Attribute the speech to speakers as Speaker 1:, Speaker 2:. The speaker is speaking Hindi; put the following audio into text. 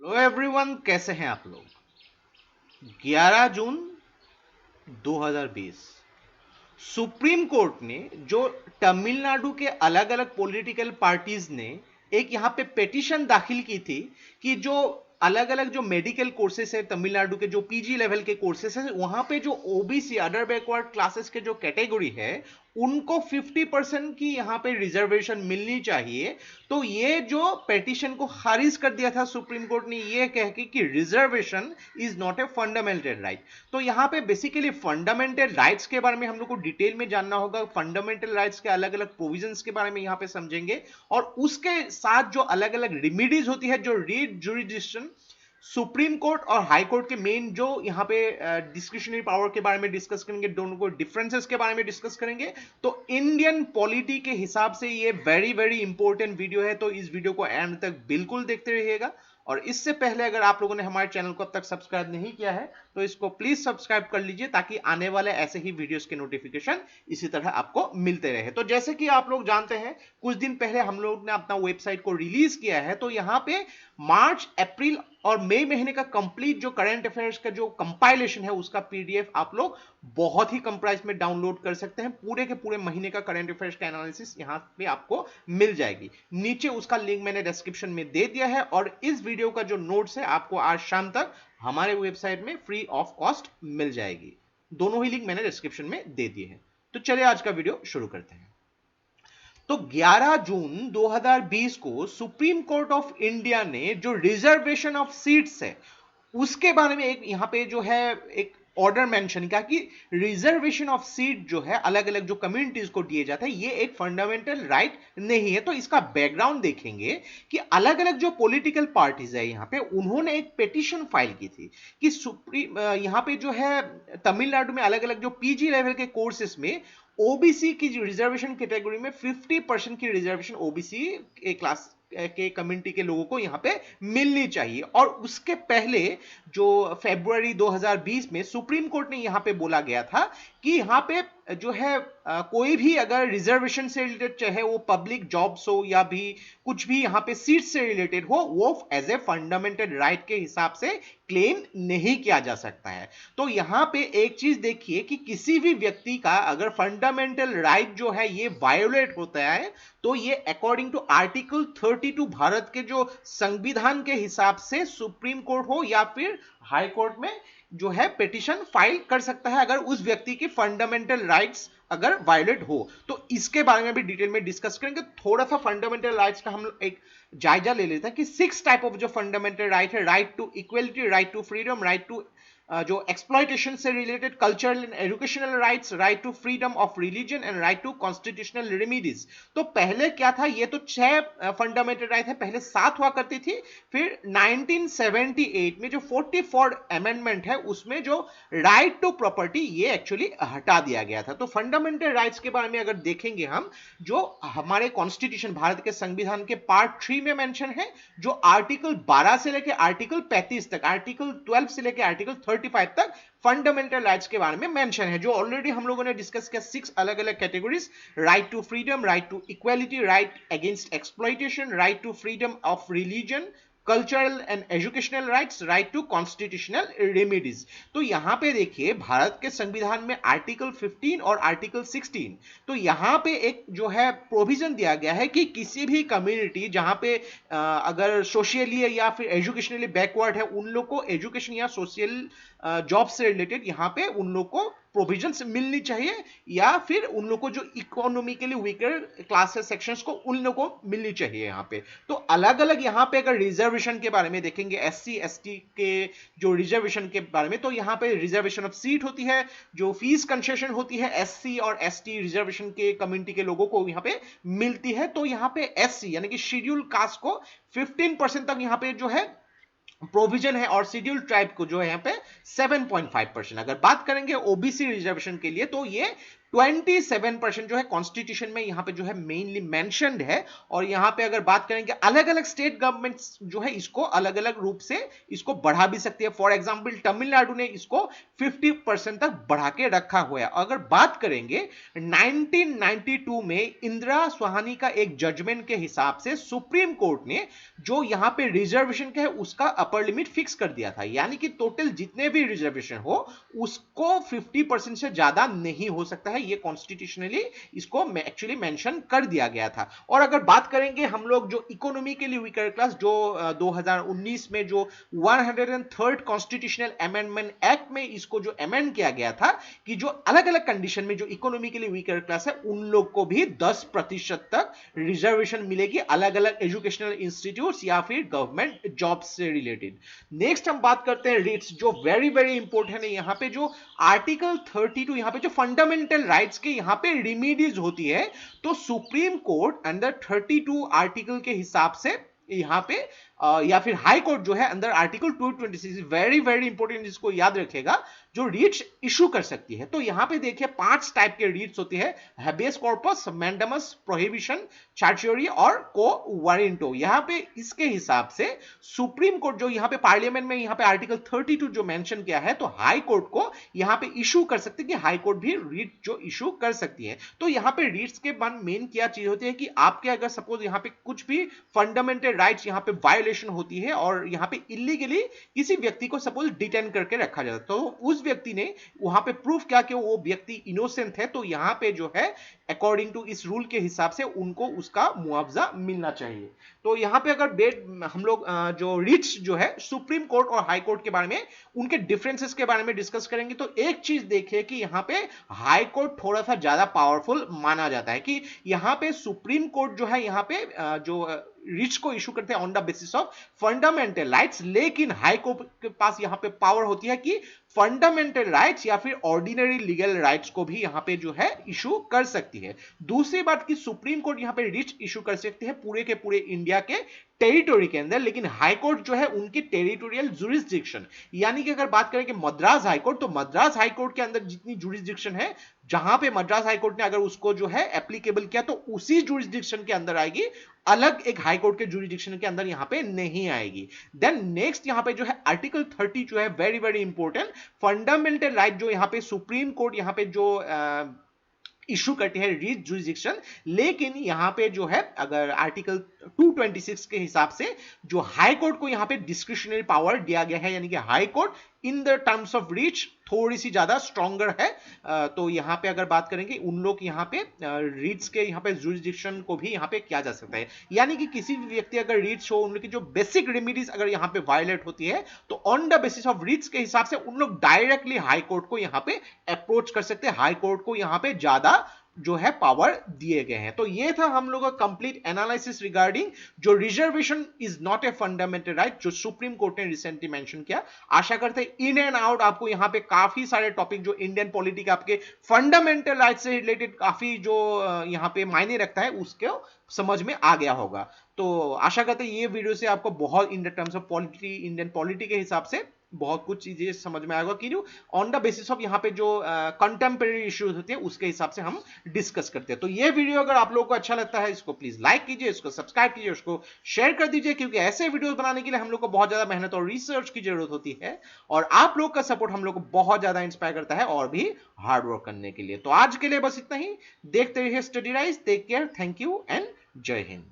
Speaker 1: हेलो एवरीवन, कैसे हैं आप लोग। 11 जून 2020 सुप्रीम कोर्ट ने जो तमिलनाडु के अलग अलग पॉलिटिकल पार्टीज ने एक यहां पे पिटीशन दाखिल की थी कि जो अलग अलग जो मेडिकल कोर्सेस है तमिलनाडु के जो पीजी लेवल के कोर्सेस है वहां पे जो ओबीसी अदर बैकवर्ड क्लासेस के जो कैटेगरी है उनको 50% की यहां पे रिजर्वेशन मिलनी चाहिए। तो ये जो पिटीशन को खारिज कर दिया था सुप्रीम कोर्ट ने ये कह के कि reservation is not a fundamental right. तो यहां पे बेसिकली फंडामेंटल राइट्स के बारे में हम लोग को डिटेल में जानना होगा। फंडामेंटल राइट्स के अलग अलग प्रोविजंस के बारे में यहां पे समझेंगे और उसके साथ जो अलग अलग रेमिडीज होती है, जो रीड जुरिडिक्शन सुप्रीम कोर्ट और हाई कोर्ट के मेन जो यहां पे डिस्क्रिशनरी पावर के बारे में डिस्कस करेंगे, दोनों को डिफरेंसेस के बारे में डिस्कस करेंगे। तो इंडियन पॉलिटी के हिसाब से ये वेरी वेरी इंपॉर्टेंट वीडियो है, तो इस वीडियो को एंड तक बिल्कुल देखते रहिएगा। और इससे पहले अगर आप लोगों ने हमारे चैनल को अब तक सब्सक्राइब नहीं किया है तो इसको प्लीज सब्सक्राइब कर लीजिए ताकि आने वाले ऐसे ही वीडियोस के नोटिफिकेशन इसी तरह आपको मिलते रहे। तो जैसे कि आप लोग जानते हैं कुछ दिन पहले हम लोग ने अपना वेबसाइट को रिलीज किया है, तो यहां पे मार्च अप्रैल और मई महीने का कंप्लीट जो करंट अफेयर्स का जो कंपाइलेशन है उसका पीडीएफ आप लोग बहुत ही कम प्राइस में डाउनलोड कर सकते हैं। पूरे के पूरे महीने का करंट अफेयर्स का एनालिसिस यहां पे आपको मिल जाएगी। नीचे उसका लिंक मैंने डिस्क्रिप्शन में दे दिया है और इस वीडियो का जो नोट्स है आपको आज शाम तक हमारे वेबसाइट में फ्री ऑफ कॉस्ट मिल जाएगी। दोनों ही लिंक मैंने डिस्क्रिप्शन में दे दिए हैं। तो चलिए आज का वीडियो शुरू करते हैं। तो 11 जून 2020 को सुप्रीम कोर्ट ऑफ इंडिया ने जो रिजर्वेशन ऑफ सीट्स है उसके बारे में एक यहां पे जो है एक ऑर्डर मेंशन किया कि रिजर्वेशन ऑफ सीट जो है अलग अलग जो कम्युनिटीज को दिए जाते हैं ये एक फंडामेंटल राइट नहीं है। तो इसका बैकग्राउंड देखेंगे कि अलग अलग जो पॉलिटिकल पार्टीज है यहां पे उन्होंने एक पिटीशन फाइल की थी कि सुप्रीम यहां पे जो है तमिलनाडु में अलग अलग जो पीजी लेवल के कोर्सेस में ओबीसी की रिजर्वेशन कैटेगरी में 50% की रिजर्वेशन ओबीसी क्लास के कम्युनिटी के लोगों को यहां पे मिलनी चाहिए। और उसके पहले जो फरवरी 2020 में सुप्रीम कोर्ट ने यहां पे बोला गया था कि यहां पे जो है कोई भी अगर रिजर्वेशन से रिलेटेड चाहे वो पब्लिक जॉब्स हो या भी कुछ भी यहां पे सीट से रिलेटेड हो वो एज ए फंडामेंटल राइट के हिसाब से क्लेम नहीं किया जा सकता है। तो यहां पे एक चीज देखिए कि किसी भी व्यक्ति का अगर फंडामेंटल राइट जो है ये वायोलेट होता है तो ये अकॉर्डिंग टू आर्टिकल 32 भारत के जो संविधान के हिसाब से सुप्रीम कोर्ट हो या फिर हाई कोर्ट में जो है पिटीशन फाइल कर सकता है अगर उस व्यक्ति की फंडामेंटल राइट्स अगर वायलेट हो। तो इसके बारे में भी डिटेल में डिस्कस करेंगे। थोड़ा सा फंडामेंटल राइट्स का हम एक जायजा ले लेते हैं कि 6 टाइप ऑफ जो फंडामेंटल राइट है, right to equality, right to freedom, right to जो एक्सप्लॉयटेशन से related cultural and educational rights, right to freedom of religion and right to constitutional remedies. तो पहले क्या था, ये तो 6 फंडामेंटल राइट है, पहले 7 हुआ करती थी। फिर 1978 में जो 44 अमेंडमेंट है उसमें जो राइट टू प्रॉपर्टी ये एक्चुअली हटा दिया गया था। तो फंडामेंटल राइट्स के बारे में अगर देखेंगे हम, जो हमारे कॉन्स्टिट्यूशन भारत के संविधान के पार्ट 3 में मेंशन है, जो आर्टिकल 12 से लेकर आर्टिकल 35 तक, आर्टिकल 12 से लेकर आर्टिकल 35 तक फंडामेंटल राइट्स के बारे में मेंशन है, जो ऑलरेडी हम लोगों ने डिस्कस किया। 6 अलग अलग categories, right to freedom, right to equality, right against exploitation, right to freedom of religion, cultural and educational rights, right to constitutional remedies. तो यहां पे देखिए भारत के संविधान में आर्टिकल 15 और आर्टिकल 16, तो यहां पे एक जो है प्रोविजन दिया गया है कि किसी भी कम्युनिटी जहां पे अगर सोशली या फिर एजुकेशनली बैकवर्ड है उन लोग को एजुकेशन या सोशल जॉब से रिलेटेड यहां पे उन लोग को प्रोविजंस मिलनी चाहिए, या फिर उन लोग को जो इकोनॉमिकली वीकर क्लासेस सेक्शंस को उन लोग को मिलनी चाहिए यहां पे। तो अलग अलग यहां पे अगर रिजर्वेशन के बारे में देखेंगे, एससी एसटी के जो रिजर्वेशन के बारे में, तो यहां पे रिजर्वेशन ऑफ सीट होती है, जो फीस कंसेशन होती है एससी और एसटी रिजर्वेशन के कम्युनिटी के लोगों को यहां पे मिलती है। तो यहां पे एससी यानी कि शेड्यूल कास्ट को 15% तक यहां पे जो है प्रोविजन है और शेड्यूल ट्राइब को जो है यहाँ पे 7.5%। अगर बात करेंगे ओबीसी रिजर्वेशन के लिए तो ये 27% जो है कॉन्स्टिट्यूशन में यहाँ पे जो है मेनली मेंशन्ड है। और यहाँ पे अगर बात करेंगे अलग अलग स्टेट गवर्नमेंट्स जो है इसको अलग अलग रूप से इसको बढ़ा भी सकती है। फॉर एग्जांपल तमिलनाडु ने इसको 50% तक बढ़ा के रखा हुआ है। अगर बात करेंगे 1992 में इंदिरा स्वाहानी का एक जजमेंट के हिसाब से सुप्रीम कोर्ट ने जो यहाँ पे रिजर्वेशन का है उसका अपर लिमिट फिक्स कर दिया था, यानी कि टोटल जितने भी रिजर्वेशन हो उसको 50% से ज्यादा नहीं हो सकता है। ये कॉन्स्टिट्यूशनली इसको एक्चुअली मेंशन कर दिया गया था। और अगर बात करेंगे हम लोग जो इकोनॉमिकली वीकर क्लास, जो 2019 में जो 103rd कॉन्स्टिट्यूशनल अमेंडमेंट एक्ट में इसको जो अमेंड किया गया था कि जो अलग अलग कंडीशन में जो इकोनॉमिकली वीकर क्लास है उन लोग को भी 10% तक रिजर्वेशन मिलेगी अलग अलग एजुकेशनल इंस्टीट्यूट्स या फिर गवर्नमेंट जॉब से रिलेटेड। नेक्स्ट हम बात करते हैं रीट्स, जो वेरी वेरी इंपॉर्टेंट है। यहाँ पे जो आर्टिकल 32 यहाँ पे जो फंडामेंटल राइट्स के यहाँ पे रिमीडीज होती है, तो सुप्रीम कोर्ट अंडर 32 आर्टिकल के हिसाब से यहाँ पे या फिर हाई कोर्ट जो है अंदर आर्टिकल 226 वेरी वेरी इंपॉर्टेंट, इसको याद रखेगा, जो रीट्स इशू कर सकती है। तो यहाँ पे देखिए 5 टाइप के रीट्स होती है, हैबेस कॉर्पस, मैंडेमस, प्रोहिबिशन, चार्चरी और को वारंटो। यहाँ पे इसके हिसाब से सुप्रीम कोर्ट जो यहाँ पे पार्लियामेंट में यहाँ पे आर्टिकल 32 जो मेंशन किया है, तो हाई कोर्ट को यहाँ पे इशू कर सकती है कि हाई कोर्ट भी रीट जो इशू कर सकती है। तो यहाँ पे रीट्स के बाद मेन क्या चीज होती है कि आपके अगर सपोज यहाँ पे कुछ भी फंडामेंटल राइट्स यहाँ पे वायोलेशन होती है और यहाँ पे इलीगली किसी व्यक्ति को सपोज डिटेन करके रखा जाता है, तो उस व्यक्ति ने वहां पे प्रूफ किया कि वो व्यक्ति इनोसेंट है, तो यहां पे जो है अकॉर्डिंग टू इस रूल के हिसाब से उनको उसका मुआवजा मिलना चाहिए। तो यहां पे अगर हम लोग जो रिट्स जो है सुप्रीम कोर्ट और हाई कोर्ट के बारे में उनके डिफरेंसेस के बारे में डिस्कस करेंगे, तो एक चीज देखिए कि यहां पे हाई कोर्ट थोड़ा सा ज्यादा पावरफुल माना जाता है कि यहां पे सुप्रीम कोर्ट जो है यहाँ पे जो रिट्स को इशू करते हैं on the basis of fundamental rights, लेकिन हाई कोर्ट के पास यहां पे पावर होती है कि फंडामेंटल राइट्स या फिर ऑर्डिनरी लीगल राइट्स को भी यहां पे जो है इशू कर सकती है। दूसरी बात कि सुप्रीम कोर्ट यहां पे रिट्स इशू कर सकती है पूरे के पूरे इंडिया के टेरिटोरी के अंदर, लेकिन हाई कोर्ट जो है उनकी टेरिटोरियल जुरिस्डिक्शन, यानी कि अगर बात करें कि मद्रास हाई कोर्ट, तो मद्रास हाई कोर्ट के अंदर जितनी जुरिस्डिक्शन है, जहां पे मद्रास हाई कोर्ट ने अगर उसको जो है एप्लीकेबल किया तो उसी जुरिस्डिक्शन के अंदर आएगी, अलग एक हाई कोर्ट के जुरिस्डिक्शन के अंदर यहां पे नहीं आएगी। देन नेक्स्ट यहां पे जो है आर्टिकल 30 जो है very very important fundamental right जो यहां पे सुप्रीम कोर्ट यहां पे जो इशू करती है रीच जुरिस्डिक्शन, लेकिन यहां पे जो है अगर आर्टिकल 226 के हिसाब से जो हाई कोर्ट को यहां पे डिस्क्रिशनरी पावर दिया गया है, यानी कि high court in the terms of reach थोड़ी सी ज्यादा स्ट्रॉन्गर है। तो यहां पे अगर बात करेंगे उन लोग यहां पे रीट्स के यहां पे जुरिस्डिक्शन को भी यहां पे किया जा सकता है, यानी कि किसी भी व्यक्ति अगर रीट्स हो, उन लोग की जो बेसिक रेमेडीज अगर यहां पे वायलेट होती है, तो ऑन द बेसिस ऑफ रीट्स के हिसाब से उन लोग डायरेक्टली हाई कोर्ट को यहां पे अप्रोच कर सकते हैं, हाई कोर्ट को यहां पे ज्यादा जो है पावर दिए गए हैं। तो ये था हम लोग का कंप्लीट एनालिसिस रिगार्डिंग जो reservation is not a fundamental right, जो सुप्रीम कोर्ट ने रिसेंटली मेंशन किया। आशा करते हैं इन एंड आउट आपको यहाँ पे काफी सारे टॉपिक जो इंडियन पॉलिटी के आपके फंडामेंटल राइट से रिलेटेड काफी जो यहाँ पे मायने रखता है उसको समझ में आ गया होगा। तो आशा करते हैं ये वीडियो से आपको बहुत in terms of polity, Indian polity के हिसाब से बहुत कुछ चीजें समझ में आएगा कि ऑन द बेसिस ऑफ यहाँ पे जो कंटेम्परेरी इश्यूज होते हैं उसके हिसाब से हम डिस्कस करते हैं। तो ये वीडियो अगर आप लोगों को अच्छा लगता है इसको प्लीज लाइक कीजिए, इसको सब्सक्राइब कीजिए, उसको शेयर कर दीजिए, क्योंकि ऐसे वीडियोस बनाने के लिए हम लोग को बहुत ज्यादा मेहनत और रिसर्च की जरूरत होती है, और आप लोग का सपोर्ट हम लोग को बहुत ज्यादा इंस्पायर करता है और भी हार्ड वर्क करने के लिए। तो आज के लिए बस इतना ही, देखते रहिए study rise, take care, thank you and जय हिंद।